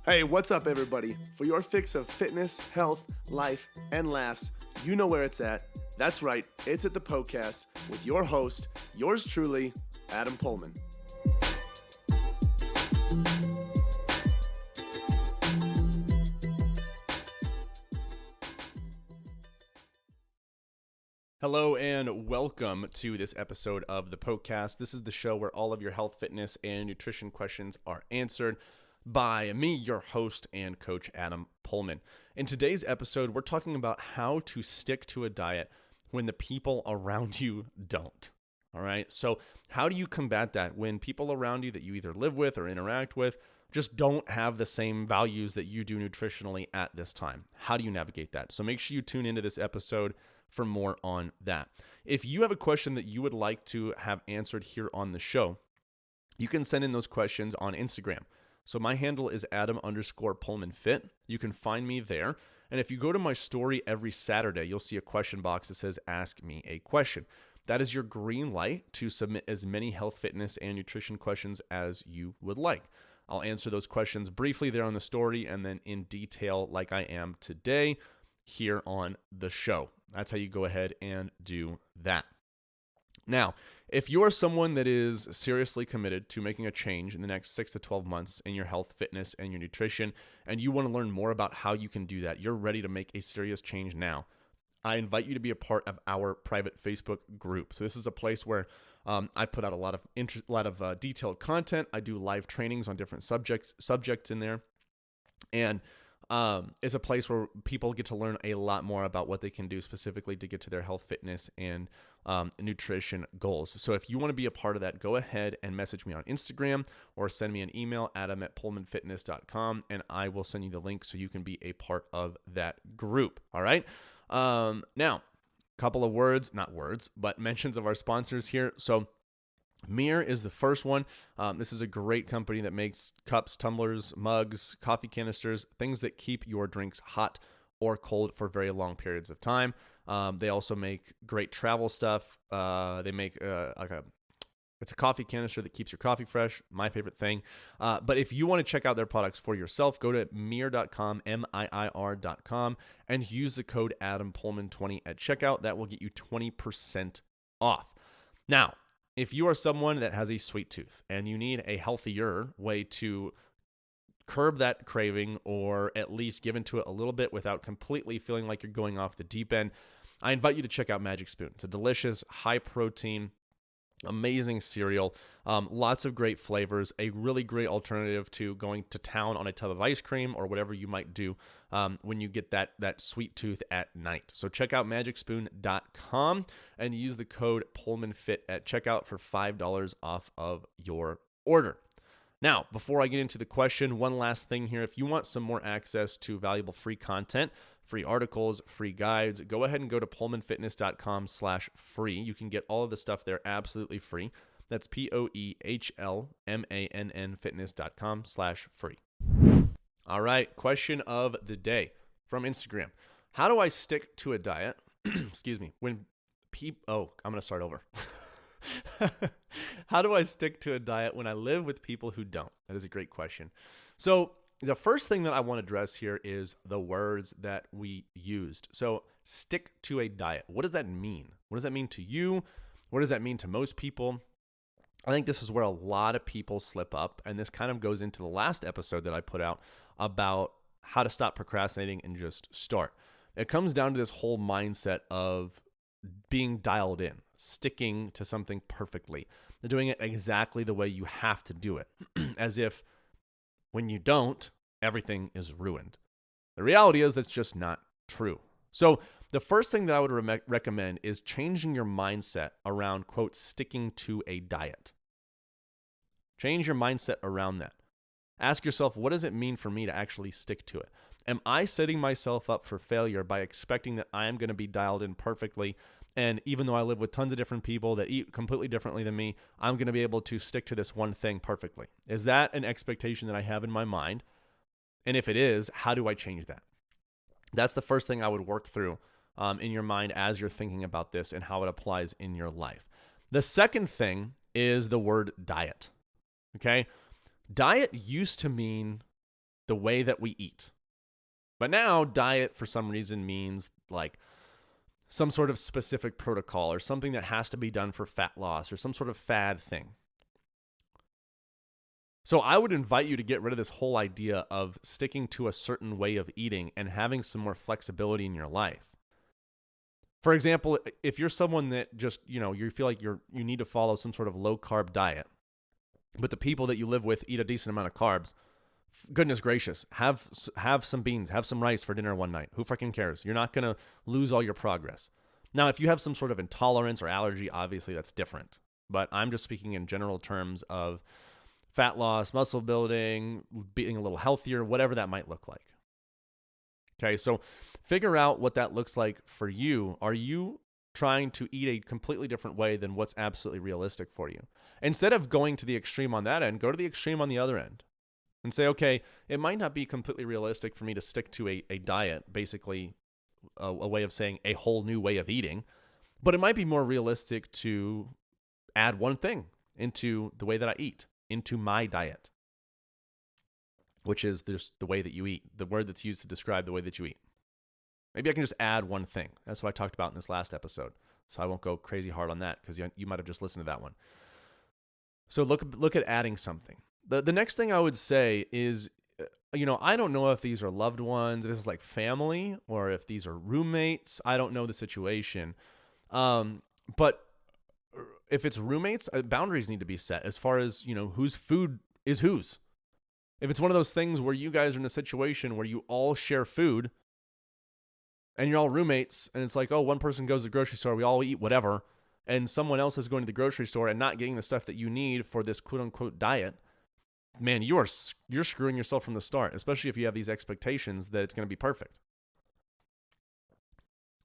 Hey, what's up, everybody? For your fix of fitness, health, life, and laughs, you know where it's at. That's right, it's at the Poecast with your host, yours truly, Adam Pullman. Hello and welcome to this episode of the Poecast. This is the show where all of your health, fitness, and nutrition questions are answered by me, your host and coach, Adam Pullman. In today's episode, we're talking about how to stick to a diet when the people around you don't. All right. So how do you combat that when people around you that you either live with or interact with just don't have the same values that you do nutritionally at this time? How do you navigate that? So make sure you tune into this episode for more on that. If you have a question that you would like to have answered here on the show, you can send in those questions on Instagram. So my handle is Adam_PullmanFit. You can find me there. And if you go to my story every Saturday, you'll see a question box that says, Ask Me a Question. That is your green light to submit as many health, fitness, and nutrition questions as you would like. I'll answer those questions briefly there on the story and then in detail like I am today here on the show. That's how you go ahead and do that. Now, if you are someone that is seriously committed to making a change in the next 6 to 12 months in your health, fitness, and your nutrition, and you want to learn more about how you can do that, you're ready to make a serious change now, I invite you to be a part of our private Facebook group. So this is a place where I put out a lot of detailed content. I do live trainings on different subjects in there. And it's a place where people get to learn a lot more about what they can do specifically to get to their health, fitness, and nutrition goals. So if you want to be a part of that, go ahead and message me on Instagram or send me an email, adam@pullmanfitness.com, and I will send you the link so you can be a part of that group. All right. Now, couple of mentions of our sponsors here. So Mir is the first one. This is a great company that makes cups, tumblers, mugs, coffee canisters, things that keep your drinks hot or cold for very long periods of time. They also make great travel stuff. They make it's a coffee canister that keeps your coffee fresh, my favorite thing. But if you want to check out their products for yourself, go to mir.com, MIIR.com, and use the code AdamPullman20 at checkout. That will get you 20% off. Now, if you are someone that has a sweet tooth and you need a healthier way to curb that craving or at least give into it a little bit without completely feeling like you're going off the deep end, I invite you to check out Magic Spoon. It's a delicious, high-protein, amazing cereal, lots of great flavors, a really great alternative to going to town on a tub of ice cream or whatever you might do when you get that sweet tooth at night. So check out magicspoon.com and use the code PullmanFit at checkout for $5 off of your order. Now, before I get into the question, one last thing here. If you want some more access to valuable free content, free articles, free guides, go ahead and go to pullmanfitness.com/free. You can get all of the stuff there absolutely free. That's POEHLMANN fitness.com/free. All right, question of the day from Instagram. How do I stick to a diet? Excuse me. I'm going to start over. How do I stick to a diet when I live with people who don't? That is a great question. So the first thing that I want to address here is the words that we used. So stick to a diet. What does that mean? What does that mean to you? What does that mean to most people? I think this is where a lot of people slip up. And this kind of goes into the last episode that I put out about how to stop procrastinating and just start. It comes down to this whole mindset of being dialed in, sticking to something perfectly, doing it exactly the way you have to do it, as if when you don't, everything is ruined. The reality is that's just not true. So the first thing that I would recommend is changing your mindset around, quote, sticking to a diet. Change your mindset around that. Ask yourself, what does it mean for me to actually stick to it? Am I setting myself up for failure by expecting that I am going to be dialed in perfectly? And even though I live with tons of different people that eat completely differently than me, I'm going to be able to stick to this one thing perfectly. Is that an expectation that I have in my mind? And if it is, how do I change that? That's the first thing I would work through in your mind as you're thinking about this and how it applies in your life. The second thing is the word diet. Okay? Diet used to mean the way that we eat. But now diet for some reason means like some sort of specific protocol or something that has to be done for fat loss or some sort of fad thing. So I would invite you to get rid of this whole idea of sticking to a certain way of eating and having some more flexibility in your life. For example, if you're someone that just, you feel like you need to follow some sort of low carb diet, but the people that you live with eat a decent amount of carbs, goodness gracious, have some beans, have some rice for dinner one night. Who freaking cares? You're not going to lose all your progress. Now, if you have some sort of intolerance or allergy, obviously that's different. But I'm just speaking in general terms of fat loss, muscle building, being a little healthier, whatever that might look like. Okay, so figure out what that looks like for you. Are you trying to eat a completely different way than what's absolutely realistic for you? Instead of going to the extreme on that end, go to the extreme on the other end and say, okay, it might not be completely realistic for me to stick to a diet, basically a way of saying a whole new way of eating, but it might be more realistic to add one thing into the way that I eat, into my diet, which is just the way that you eat, the word that's used to describe the way that you eat. Maybe I can just add one thing. That's what I talked about in this last episode. So I won't go crazy hard on that because you might have just listened to that one. So look at adding something. The next thing I would say is, I don't know if these are loved ones, if this is like family, or if these are roommates. I don't know the situation. But if it's roommates, boundaries need to be set as far as, whose food is whose. If it's one of those things where you guys are in a situation where you all share food and you're all roommates and it's like, oh, one person goes to the grocery store, we all eat whatever, and someone else is going to the grocery store and not getting the stuff that you need for this quote unquote diet, man, you're screwing yourself from the start, especially if you have these expectations that it's going to be perfect.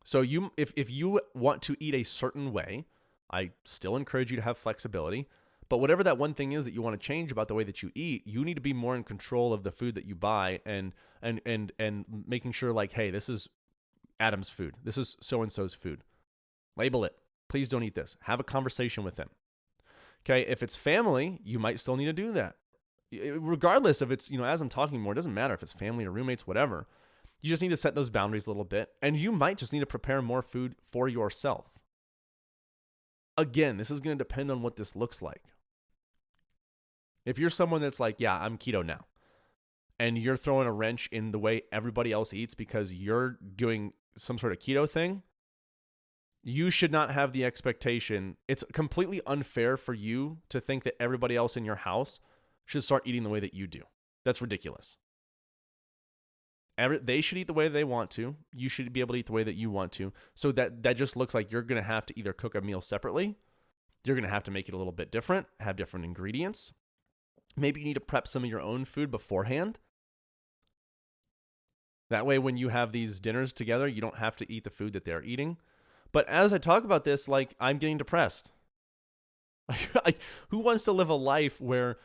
So if you want to eat a certain way, I still encourage you to have flexibility. But whatever that one thing is that you want to change about the way that you eat, you need to be more in control of the food that you buy and making sure like, hey, this is Adam's food. This is so-and-so's food. Label it. Please don't eat this. Have a conversation with them. Okay, if it's family, you might still need to do that. Regardless if it's, as I'm talking more, it doesn't matter if it's family or roommates, whatever. You just need to set those boundaries a little bit, and you might just need to prepare more food for yourself. Again, this is going to depend on what this looks like. If you're someone that's like, yeah, I'm keto now, and you're throwing a wrench in the way everybody else eats because you're doing some sort of keto thing, you should not have the expectation. It's completely unfair for you to think that everybody else in your house should start eating the way that you do. That's ridiculous. They should eat the way they want to. You should be able to eat the way that you want to. So that just looks like you're going to have to either cook a meal separately. You're going to have to make it a little bit different, have different ingredients. Maybe you need to prep some of your own food beforehand. That way, when you have these dinners together, you don't have to eat the food that they're eating. But as I talk about this, like, I'm getting depressed. Like, who wants to live a life where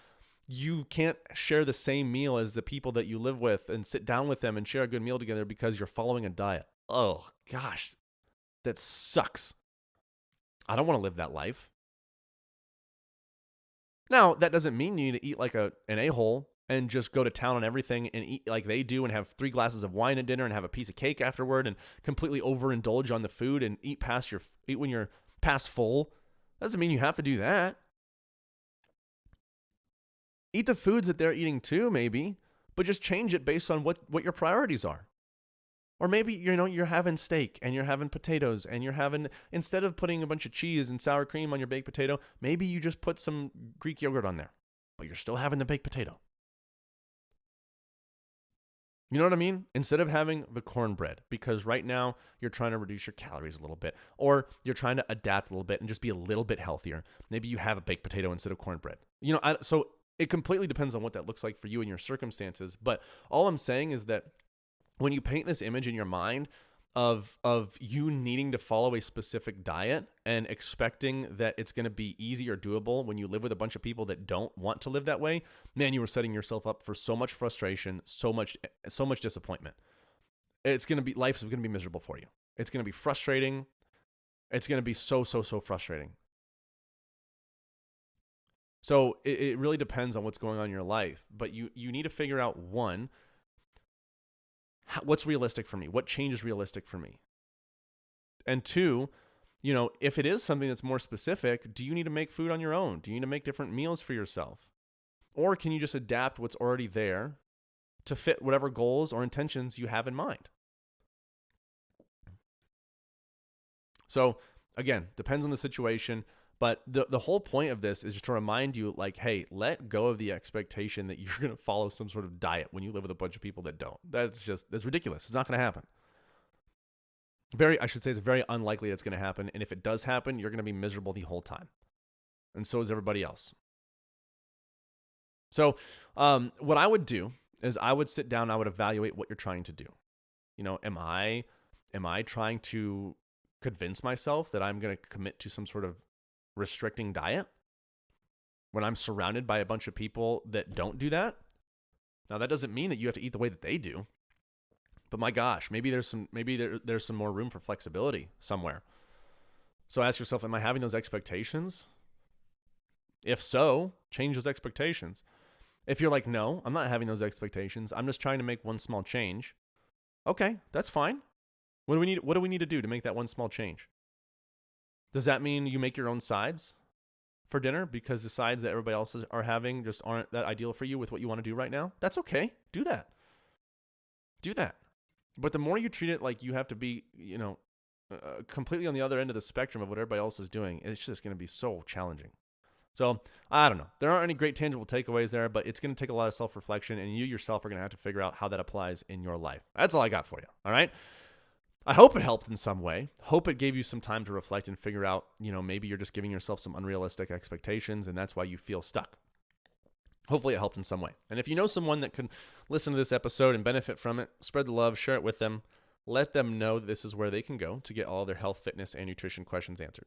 you can't share the same meal as the people that you live with and sit down with them and share a good meal together because you're following a diet? Oh, gosh, that sucks. I don't want to live that life. Now, that doesn't mean you need to eat like an a-hole and just go to town on everything and eat like they do and have 3 glasses of wine at dinner and have a piece of cake afterward and completely overindulge on the food and eat when you're past full. That doesn't mean you have to do that. Eat the foods that they're eating too, maybe, but just change it based on what your priorities are. Or maybe, you're having steak and you're having potatoes and you're having, instead of putting a bunch of cheese and sour cream on your baked potato, maybe you just put some Greek yogurt on there, but you're still having the baked potato. You know what I mean? Instead of having the cornbread, because right now you're trying to reduce your calories a little bit, or you're trying to adapt a little bit and just be a little bit healthier. Maybe you have a baked potato instead of cornbread. So it completely depends on what that looks like for you and your circumstances. But all I'm saying is that when you paint this image in your mind of you needing to follow a specific diet and expecting that it's going to be easy or doable when you live with a bunch of people that don't want to live that way, man, you are setting yourself up for so much frustration, so much disappointment. Life's going to be miserable for you. It's going to be frustrating. It's going to be so frustrating. So it really depends on what's going on in your life, but you need to figure out, one, what's realistic for me? What change is realistic for me? And two, if it is something that's more specific, do you need to make food on your own? Do you need to make different meals for yourself? Or can you just adapt what's already there to fit whatever goals or intentions you have in mind? So again, depends on the situation. But the whole point of this is just to remind you, like, hey, let go of the expectation that you're going to follow some sort of diet when you live with a bunch of people that don't. That's ridiculous. It's not going to happen. It's very unlikely that's going to happen. And if it does happen, you're going to be miserable the whole time. And so is everybody else. So what I would do is I would sit down, I would evaluate what you're trying to do. Am I trying to convince myself that I'm going to commit to some sort of restricting diet when I'm surrounded by a bunch of people that don't do that? Now, that doesn't mean that you have to eat the way that they do, but my gosh, maybe there's some more room for flexibility somewhere. So ask yourself, am I having those expectations? If so, change those expectations. If you're like, no, I'm not having those expectations, I'm just trying to make one small change. Okay, that's fine. What do we need to do to make that one small change? Does that mean you make your own sides for dinner because the sides that everybody else are having just aren't that ideal for you with what you want to do right now? That's okay. Do that. But the more you treat it like you have to be, completely on the other end of the spectrum of what everybody else is doing, it's just going to be so challenging. So I don't know. There aren't any great tangible takeaways there, but it's going to take a lot of self-reflection, and you yourself are going to have to figure out how that applies in your life. That's all I got for you. All right. I hope it helped in some way. Hope it gave you some time to reflect and figure out, maybe you're just giving yourself some unrealistic expectations and that's why you feel stuck. Hopefully it helped in some way. And if you know someone that can listen to this episode and benefit from it, spread the love, share it with them. Let them know that this is where they can go to get all their health, fitness, and nutrition questions answered.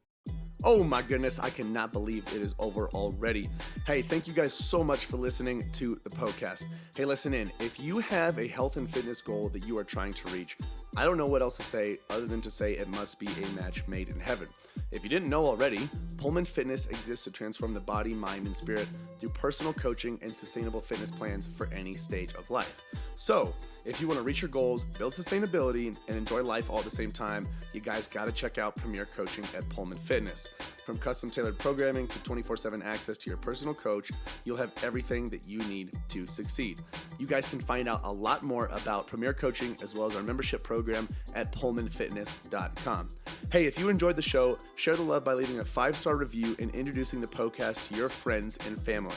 Oh my goodness, I cannot believe it is over already. Hey, thank you guys so much for listening to the Poecast. Hey, listen in. If you have a health and fitness goal that you are trying to reach, I don't know what else to say other than to say it must be a match made in heaven. If you didn't know already, Pullman Fitness exists to transform the body, mind, and spirit through personal coaching and sustainable fitness plans for any stage of life. So, if you want to reach your goals, build sustainability, and enjoy life all at the same time, you guys got to check out Premier Coaching at Pullman Fitness. From custom-tailored programming to 24/7 access to your personal coach, you'll have everything that you need to succeed. You guys can find out a lot more about Premier Coaching as well as our membership program at pullmanfitness.com. Hey, if you enjoyed the show, share the love by leaving a 5-star review and introducing the Poecast to your friends and family.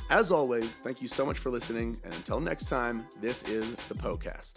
As always, thank you so much for listening, and until next time, this is the Poecast.